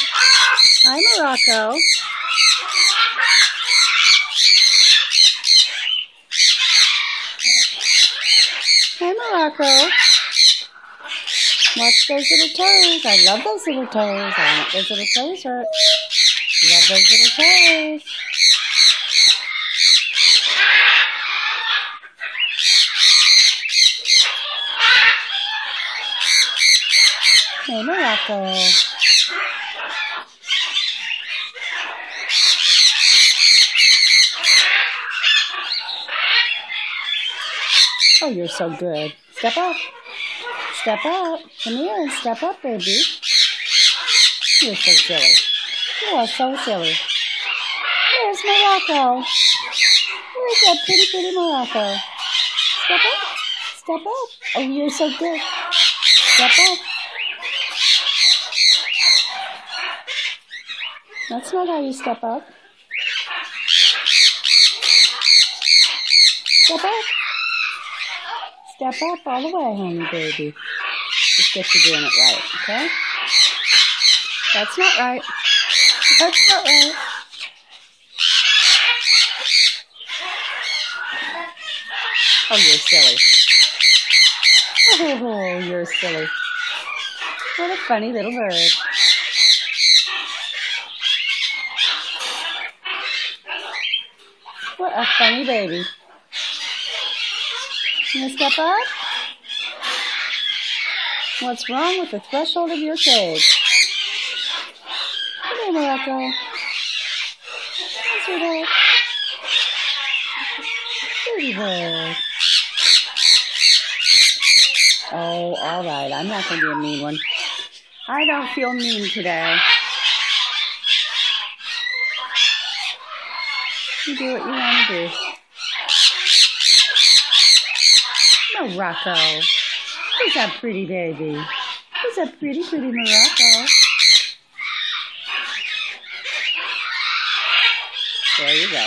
Hi, Morocco. Hi, Morocco. Watch those little toes. I love those little toes. I want those little toes hurt. Love those little toes. Hey, Morocco. Oh, you're so good. Step up. Step up. Come here and step up, baby. You're so silly. You are so silly. There's Morocco. There's that pretty, pretty Morocco. Step up. Step up. Oh, you're so good. Step up. That's not how you step up. Step up. Step up all the way, honey, baby. Just get you doing it right, okay? That's not right. That's not right. Oh, you're silly. Oh, you're silly. What a funny little bird. What a funny baby. You gonna step up? What's wrong with the threshold of your cage? Come here, Morocco. Hi, sweetheart. Pretty bird. Oh, all right. I'm not going to be a mean one. I don't feel mean today. You do what you want to do. Morocco. Who's that pretty baby? Who's that pretty, pretty Morocco? There you go.